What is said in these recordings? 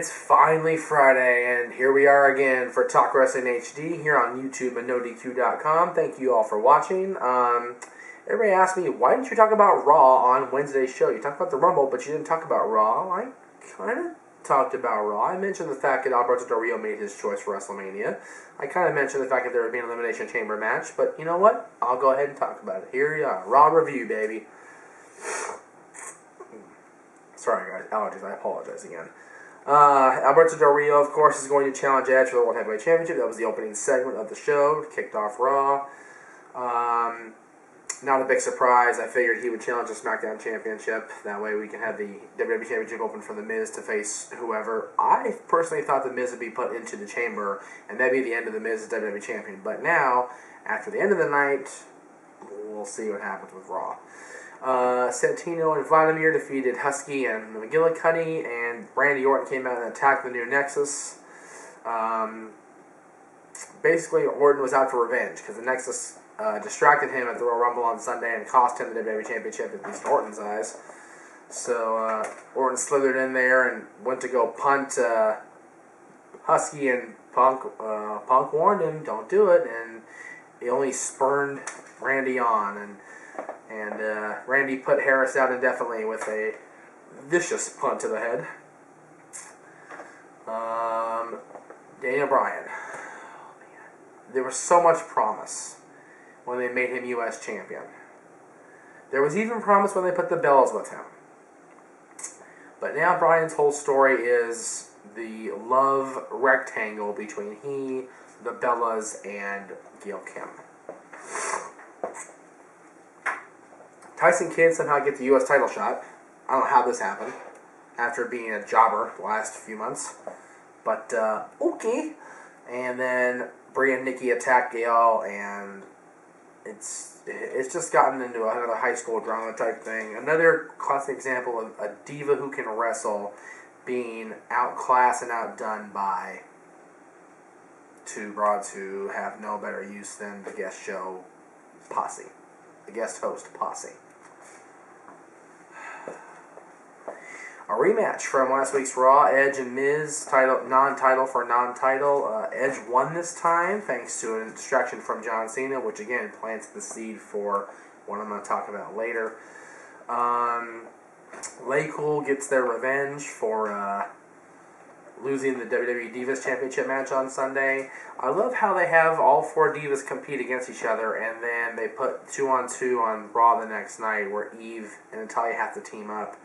It's finally Friday, and here we are again for Talk Wrestling HD here on YouTube and NoDQ.com. Thank you all for watching. Everybody asked me, why didn't you talk about Raw on Wednesday's show? You talked about the Rumble, but you didn't talk about Raw. I kind of talked about Raw. I mentioned the fact that Alberto Del Rio made his choice for WrestleMania. I kind of mentioned the fact that there would be an Elimination Chamber match, but you know what? I'll go ahead and talk about it. Here you are. Raw review, baby. Sorry, guys. Allergies. I apologize again. Alberto Del Rio, of course, is going to challenge Edge for the World Heavyweight Championship. That was the opening segment of the show. Kicked off Raw. Not a big surprise. I figured he would challenge the SmackDown Championship. That way we can have the WWE Championship open for The Miz to face whoever. I personally thought The Miz would be put into the chamber, and that'd be the end of The Miz as WWE Champion. But now, after the end of the night, we'll see what happens with Raw. Santino and Vladimir defeated Husky and McGillicuddy, and Randy Orton came out and attacked the new Nexus. Basically, Orton was out for revenge because the Nexus distracted him at the Royal Rumble on Sunday and cost him the WWE Championship, at least Orton's eyes. So Orton slithered in there and went to go punt Husky, and Punk warned him, don't do it, and he only spurned Randy on, and Randy put Harris out indefinitely with a vicious punt to the head. Daniel Bryan. Oh, man. There was so much promise when they made him U.S. champion. There was even promise when they put the bells with him. But now Bryan's whole story is the love rectangle between he, the Bellas, and Gail Kim. Tyson Kidd somehow gets the U.S. title shot. I don't know how this happened after being a jobber the last few months. But, okay. And then Brie and Nikki attack Gail, and it's just gotten into another high school drama type thing. Another classic example of a diva who can wrestle being outclassed and outdone by two broads who have no better use than the guest show posse. The guest host posse. A rematch from last week's Raw, Edge and Miz, non-title for non-title. Edge won this time thanks to a distraction from John Cena, which again plants the seed for what I'm going to talk about later. Cool gets their revenge for losing the WWE Divas Championship match on Sunday. I love how they have all four Divas compete against each other, and then they put 2-on-2 on Raw the next night where Eve and Natalya have to team up.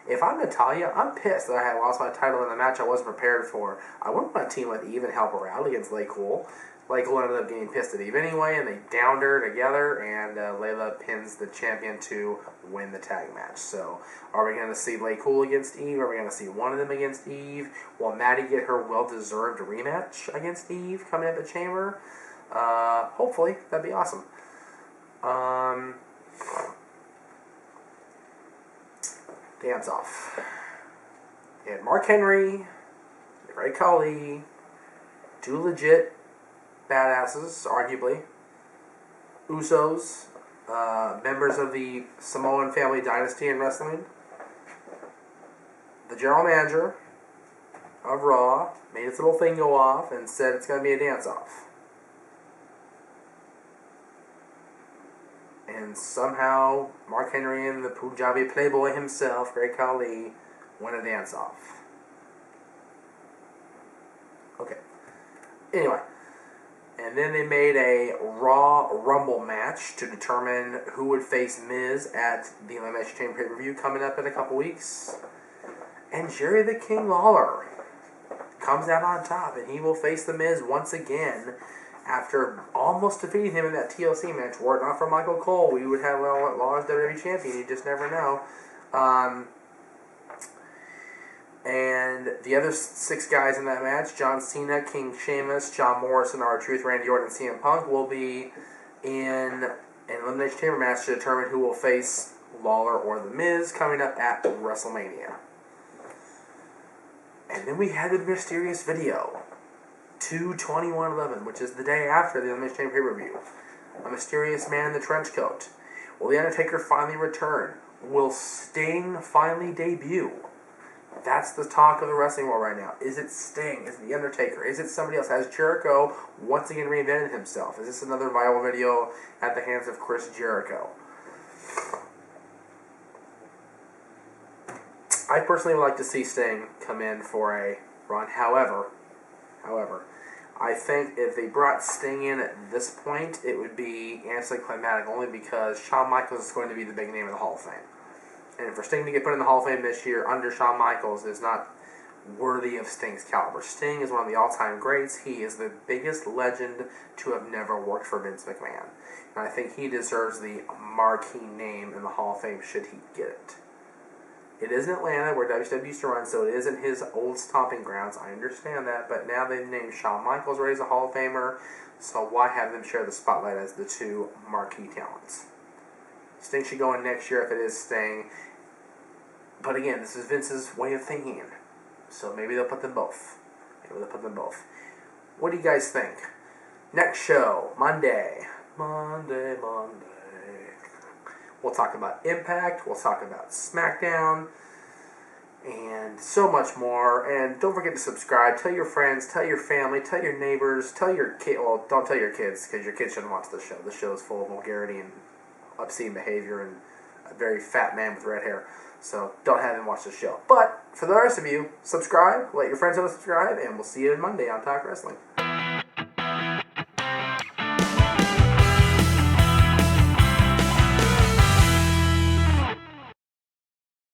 If I'm Natalya, I'm pissed that I had lost my title in a match I wasn't prepared for. I wouldn't want to team with Eve and help her out against Cool. Cool ended up getting pissed at Eve anyway, and they downed her together, and Layla pins the champion to win the tag match. So, are we going to see Cool against Eve? Are we going to see one of them against Eve? Will Maddie get her well-deserved rematch against Eve coming up at Chamber? Hopefully. That'd be awesome. Dance off. You had Mark Henry, Great Khali, two legit badasses, arguably. Usos, members of the Samoan family dynasty in wrestling. The general manager of Raw made his little thing go off and said it's going to be a dance-off. And somehow, Mark Henry and the Punjabi playboy himself, Great Khali, win a dance-off. Okay. Anyway. And then they made a Raw Rumble match to determine who would face Miz at the Elimination Chamber pay-per-view coming up in a couple weeks. And Jerry the King Lawler comes out on top, and he will face the Miz once again after almost defeating him in that TLC match. Were it not for Michael Cole, we would have Lawler's WWE Champion. You just never know. And the other 6 guys in that match, John Cena, King Sheamus, John Morrison, R-Truth, Randy Orton, and CM Punk, will be in an Elimination Chamber match to determine who will face Lawler or The Miz coming up at WrestleMania. And then we had the mysterious video, 2/21/11, which is the day after the Elimination Chamber pay-per-view. A mysterious man in the trench coat. Will the Undertaker finally return? Will Sting finally debut? That's the talk of the wrestling world right now. Is it Sting? Is it The Undertaker? Is it somebody else? Has Jericho once again reinvented himself? Is this another viral video at the hands of Chris Jericho? I personally would like to see Sting come in for a run. However, I think if they brought Sting in at this point, it would be anticlimactic only because Shawn Michaels is going to be the big name in the Hall of Fame. And for Sting to get put in the Hall of Fame this year under Shawn Michaels is not worthy of Sting's caliber. Sting is one of the all-time greats. He is the biggest legend to have never worked for Vince McMahon. And I think he deserves the marquee name in the Hall of Fame should he get it. It is in Atlanta where WWE used to run, so it isn't his old stomping grounds. I understand that, but now they've named Shawn Michaels as a Hall of Famer, so why have them share the spotlight as the two marquee talents? Sting should go in next year if it is Sting. But again, this is Vince's way of thinking. So maybe they'll put them both. What do you guys think? Next show, Monday. We'll talk about Impact. We'll talk about SmackDown. And so much more. And don't forget to subscribe. Tell your friends. Tell your family. Tell your neighbors. Tell your kids. Well, don't tell your kids because your kids shouldn't watch the show. The show is full of vulgarity and obscene behavior and a very fat man with red hair. So don't have them watch the show. But for the rest of you, subscribe. Let your friends know to subscribe. And we'll see you on Monday on Talk Wrestling.